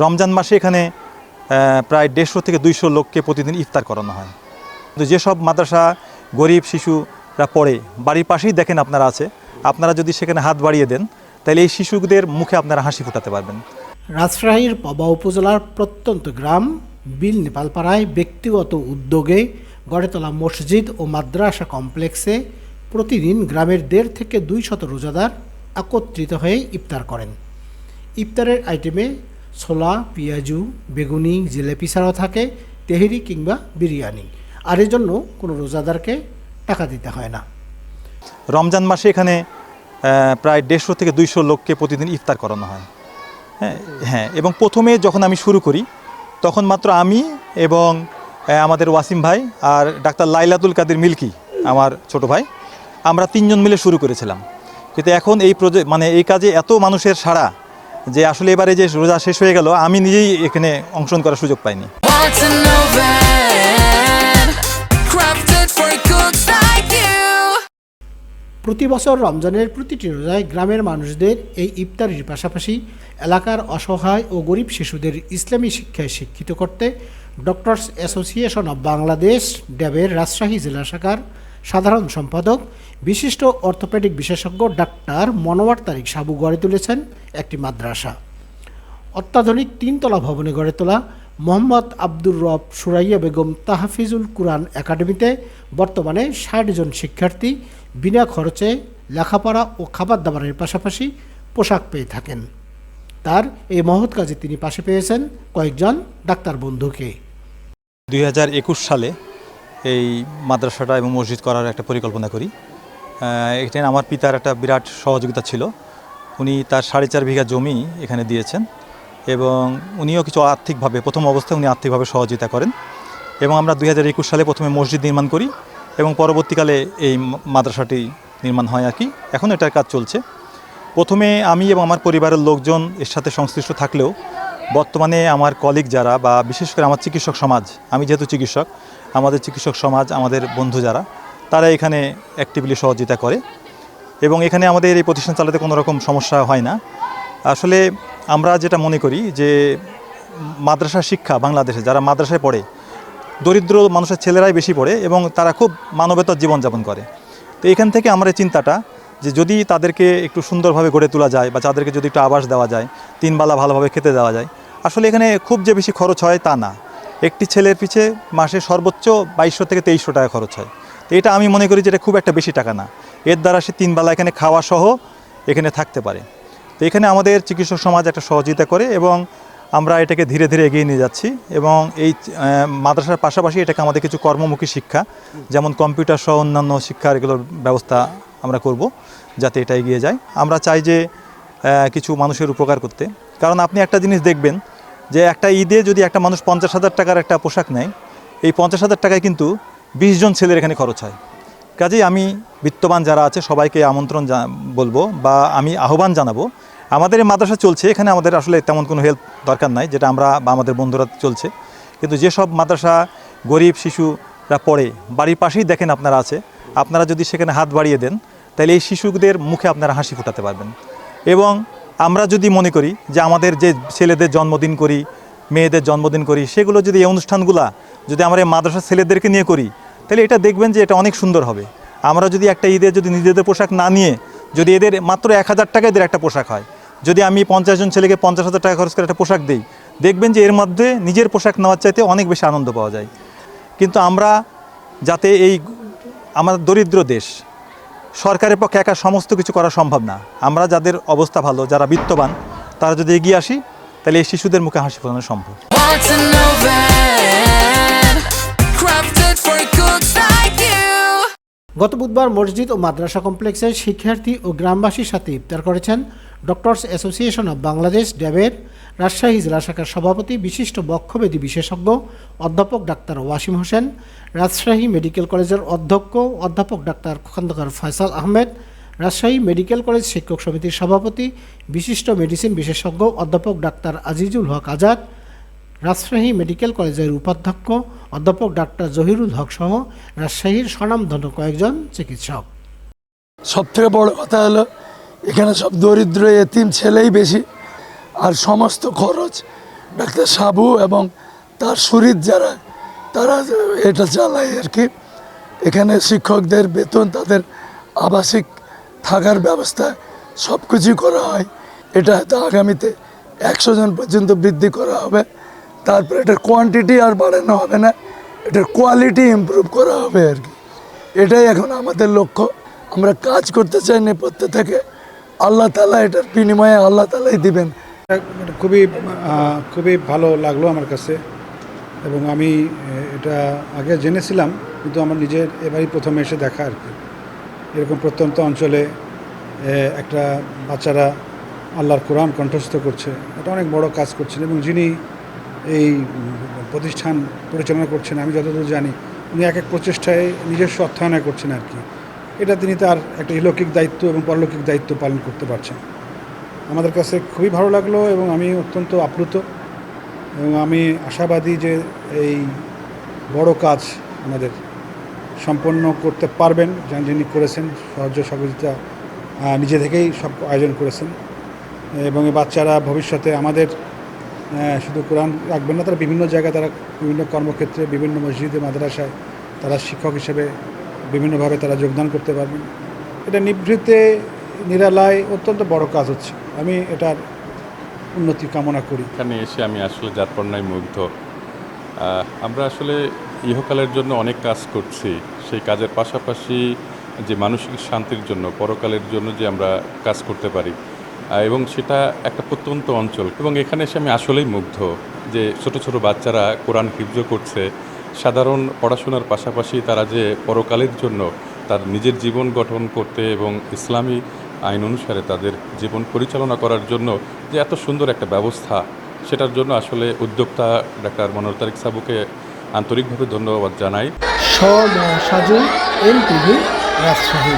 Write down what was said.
রমজান মাসে এখানে প্রায় 150 থেকে 200 লোককে প্রতিদিন ইফতার করানো হয়। কিন্তু যেসব মাদ্রাসা গরিব শিশুরা পড়ে, বাড়ির পাশেই দেখেন আপনারা আছে, আপনারা যদি সেখানে হাত বাড়িয়ে দেন তাহলে এই শিশুদের মুখে আপনারা হাসি ফোটাতে পারবেন। রাজশাহীর পবা উপজেলার প্রত্যন্ত গ্রাম বিল নেপালপাড়ায় ব্যক্তিগত উদ্যোগে গড়ে তোলা মসজিদ ও মাদ্রাসা কমপ্লেক্সে প্রতিদিন গ্রামের 1.5 থেকে 200 রোজাদার একত্রিত হয়ে ইফতার করেন। ইফতারের আইটেমে ছোলা, পেঁয়াজু, বেগুনি, জিলেপি ছাড়াও থাকে তেহেরি কিংবা বিরিয়ানি। আর এর জন্য কোনো রোজাদারকে টাকা দিতে হয় না। রমজান মাসে এখানে প্রায় 150 থেকে 200 লোককে প্রতিদিন ইফতার করানো হয়। হ্যাঁ, এবং প্রথমে যখন আমি শুরু করি তখন মাত্র আমি এবং আমাদের ওয়াসিম ভাই আর ডাক্তার লাইলাতুল কাদের মিল্কি আমার ছোট ভাই, আমরা 3 জন মিলে শুরু করেছিলাম। কিন্তু এখন এই কাজে এত মানুষের সাড়া যে আসলে এবারে যে রোজা শেষ হয়ে গেল, আমি নিজেই এখানে অংশগ্রহণ করার সুযোগ পাইনি। প্রতি বছর রমজানের প্রতিটি রোজায় গ্রামের মানুষদের এই ইফতারির পাশাপাশি এলাকার অসহায় ও গরিব শিশুদের ইসলামী শিক্ষায় শিক্ষিত করতে ডক্টরস অ্যাসোসিয়েশন অব বাংলাদেশ ড্যাবের রাজশাহী জেলা শাখার সাধারণ সম্পাদক বিশিষ্ট অর্থোপেডিক বিশেষজ্ঞ ডাক্তার মনোয়ার তারিক সাবু গড়ে তুলেছেন একটি মাদ্রাসা। অত্যাধুনিক 3 তলা ভবনে গড়ে তোলা মোহাম্মদ আব্দুর রব সুরাইয়া বেগম তাহফিজুল কুরআন একাডেমিতে বর্তমানে 60 জন শিক্ষার্থী বিনা খরচে লেখাপড়া ও খাবার দাবারের পাশাপাশি পোশাক পেয়ে থাকেন। তার এই মহৎ কাজে তিনি পাশে পেয়েছেন কয়েকজন ডাক্তার বন্ধুকে। 2021 সালে এই মাদ্রাসাটা এবং মসজিদ করার একটা পরিকল্পনা করি। এখানে আমার পিতার একটা বিরাট সহযোগিতা ছিল। উনি তার 4.5 বিঘা জমি এখানে দিয়েছেন এবং উনিও কিছু আর্থিকভাবে প্রথম অবস্থায় উনি আর্থিকভাবে সহযোগিতা করেন এবং আমরা 2021 সালে প্রথমে মসজিদ নির্মাণ করি এবং পরবর্তীকালে এই মাদ্রাসাটি নির্মাণ হয় আর কি। এখন এটার কাজ চলছে। প্রথমে আমি এবং আমার পরিবারের লোকজন এর সাথে সংশ্লিষ্ট থাকলেও বর্তমানে আমার কলিগ যারা বা বিশেষ করে আমার চিকিৎসক সমাজ, আমি যেহেতু চিকিৎসক, আমাদের চিকিৎসক সমাজ, আমাদের বন্ধু যারা, তারা এখানে অ্যাক্টিভলি সহযোগিতা করে এবং এখানে আমাদের এই প্রতিষ্ঠান চালাতে কোনো রকম সমস্যা হয় না। আসলে আমরা যেটা মনে করি যে মাদ্রাসা শিক্ষা বাংলাদেশে যারা মাদ্রাসায় পড়ে, দরিদ্র মানুষের ছেলেরাই বেশি পড়ে এবং তারা খুব মানবেতর জীবনযাপন করে। তো এখান থেকে আমার এই চিন্তাটা যে যদি তাদেরকে একটু সুন্দরভাবে গড়ে তোলা যায় বা তাদেরকে যদি একটু আবাস দেওয়া যায়, 3 বেলা ভালোভাবে খেতে দেওয়া যায়, আসলে এখানে খুব যে বেশি খরচ হয় তা না। একটি ছেলের পিছে মাসে সর্বোচ্চ 2200 থেকে 2300 টাকা খরচ হয়। তো এটা আমি মনে করি যে এটা খুব একটা বেশি টাকা না। এর দ্বারা সে 3 বেলা এখানে খাওয়া সহ এখানে থাকতে পারে। তো এখানে আমাদের চিকিৎসক সমাজ একটা সহযোগিতা করে এবং আমরা এটাকে ধীরে ধীরে এগিয়ে নিয়ে যাচ্ছি এবং এই মাদ্রাসার পাশাপাশি এটাকে আমাদের কিছু কর্মমুখী শিক্ষা, যেমন কম্পিউটার সহ অন্যান্য শিক্ষার এগুলোর ব্যবস্থা আমরা করব যাতে এটা এগিয়ে যায়। আমরা চাই যে কিছু মানুষের উপকার করতে, কারণ আপনি একটা জিনিস দেখবেন যে একটা ঈদে যদি একটা মানুষ 50,000 টাকার একটা পোশাক নেয়, এই 50,000 টাকায় কিন্তু 20 জন ছেলের এখানে খরচ হয়। কাজেই আমি বিত্তবান যারা আছে সবাইকে আমন্ত্রণ বলবো বা আমি আহ্বান জানাবো, আমাদের এই মাদ্রাসা চলছে, এখানে আমাদের আসলে তেমন কোনো হেল্প দরকার নাই, যেটা আমরা বা আমাদের বন্ধুরা চলছে। কিন্তু যেসব মাদ্রাসা গরিব শিশুরা পড়ে, বাড়ির পাশেই দেখেন আপনারা আছে, আপনারা যদি সেখানে হাত বাড়িয়ে দেন তাহলে এই শিশুদের মুখে আপনারা হাসি ফোটাতে পারবেন। এবং আমরা যদি মনে করি যে আমাদের যে ছেলেদের জন্মদিন করি, মেয়েদের জন্মদিন করি, সেগুলো যদি এই অনুষ্ঠানগুলা যদি আমরা এই মাদ্রাসার ছেলেদেরকে নিয়ে করি, তাহলে এটা দেখবেন যে এটা অনেক সুন্দর হবে। আমরা যদি একটা ঈদে যদি নিজেদের পোশাক না নিয়ে যদি এদের মাত্র 1000 টাকা এদের একটা পোশাক হয়, যদি আমি 50 জন ছেলেকে 50,000 টাকা খরচ করে একটা পোশাক দিই, দেখবেন যে এর মধ্যে নিজের পোশাক নেওয়ার চাইতে অনেক বেশি আনন্দ পাওয়া যায়। কিন্তু আমরা যাতে এই আমাদের দরিদ্র দেশ, সরকারের পক্ষে একা সমস্ত কিছু করা সম্ভব না। আমরা যাদের অবস্থা ভালো, যারা বিত্তবান, তারা যদি এগিয়ে আসি তাহলে এই শিশুদের মুখে হাসি ফোটানো সম্ভব। গত বুধবার মসজিদ ও মাদ্রাসা কমপ্লেক্সের শিক্ষার্থী ও গ্রামবাসীর সাথে ইফতার করেছেন ডক্টরস অ্যাসোসিয়েশন অব বাংলাদেশ ড্যাবের রাজশাহী জেলা শাখার সভাপতি বিশিষ্ট বক্ষব্যাধি বিশেষজ্ঞ অধ্যাপক ডাক্তার ওয়াসিম হোসেন, রাজশাহী মেডিকেল কলেজের অধ্যক্ষ অধ্যাপক ডাক্তার খন্দকার ফয়সাল আহমেদ, রাজশাহী মেডিকেল কলেজ শিক্ষক সমিতির সভাপতি বিশিষ্ট মেডিসিন বিশেষজ্ঞ অধ্যাপক ডাক্তার আজিজুল হক আজাদ, রাজশাহী মেডিকেল কলেজের উপাধ্যক্ষ অধ্যাপক ডাক্তার জহিরুল হক সহ রাজশাহীর স্বনামধন্য কয়েকজন চিকিৎসক। সবথেকে বড় কথা হলো এখানে সব দরিদ্র এতিম ছেলেই বেশি, আর সমস্ত খরচ ডাক্তার সাবু এবং তার শরীর যারা তারা এটা চালায় আর কি। এখানে শিক্ষকদের বেতন, তাদের আবাসিক থাকার ব্যবস্থা সব কিছুই করা হয়। এটা হয়তো আগামীতে 100 জন পর্যন্ত বৃদ্ধি করা হবে। তারপরে এটার কোয়ান্টিটি আর বাড়ানো হবে না, এটার কোয়ালিটি ইমপ্রুভ করা হবে আর কি। এটাই এখন আমাদের লক্ষ্য। আমরা কাজ করতে চাই নেপথ্যে থেকে, আল্লাহ তাআলা এটার বিনিময়ে আল্লাহ তাআলাই দিবেন। খুবই ভালো লাগলো আমার কাছে, এবং আমি এটা আগে জেনেছিলাম, কিন্তু আমার নিজের এবারই প্রথম এসে দেখা আর কি। এরকম প্রত্যন্ত অঞ্চলে একটা বাচ্চারা আল্লাহর কোরআন কণ্ঠস্থ করছে, এটা অনেক বড় কাজ করছেন। এবং যিনি এই প্রতিষ্ঠান পরিচালনা করছেন, আমি যতদূর জানি উনি এক এক প্রচেষ্টায় নিজস্ব অর্থায়নে করছেন আর কি। এটা তিনি তার একটা ইলৌকিক দায়িত্ব এবং পরলৌকিক দায়িত্ব পালন করতে পারছেন। আমাদের কাছে খুবই ভালো লাগলো এবং আমি অত্যন্ত আপ্লুত, এবং আমি আশাবাদী যে এই বড় কাজ আমাদের সম্পন্ন করতে পারবেন। যিনি করেছেন সাহায্য সহযোগিতা নিজে থেকেই সব আয়োজন করেছেন, এবং এই বাচ্চারা ভবিষ্যতে আমাদের শুধু কোরআন রাখবেন না, তারা বিভিন্ন জায়গায়, তারা বিভিন্ন কর্মক্ষেত্রে, বিভিন্ন মসজিদে, মাদ্রাসায় তারা শিক্ষক হিসেবে বিভিন্নভাবে তারা যোগদান করতে পারবেন। এটা নিভৃতে নিরালায় অত্যন্ত বড় কাজ হচ্ছে। আমি এটার উন্নতি কামনা করি। এখানে এসে আমি আসলে যারপরনায় মুগ্ধ। আমরা আসলে ইহকালের জন্য অনেক কাজ করছি, সেই কাজের পাশাপাশি যে মানসিক শান্তির জন্য, পরকালের জন্য যে আমরা কাজ করতে পারি, এবং সেটা একটা প্রত্যন্ত অঞ্চল। এবং এখানে এসে আমি আসলেই মুগ্ধ যে ছোট ছোট বাচ্চারা কোরআন হিফজ করছে। সাধারণ পড়াশোনার পাশাপাশি তারা যে পরকালের জন্য তার নিজের জীবন গঠন করতে এবং ইসলামী আইন অনুসারে তাদের জীবন পরিচালনা করার জন্য যে এত সুন্দর একটা ব্যবস্থা, সেটার জন্য আসলে উদ্যোক্তা ডাক্তার মনোয়ার তারিক সাবুকে আন্তরিকভাবে ধন্যবাদ জানাই। সাজু, NTV, রাজশাহী।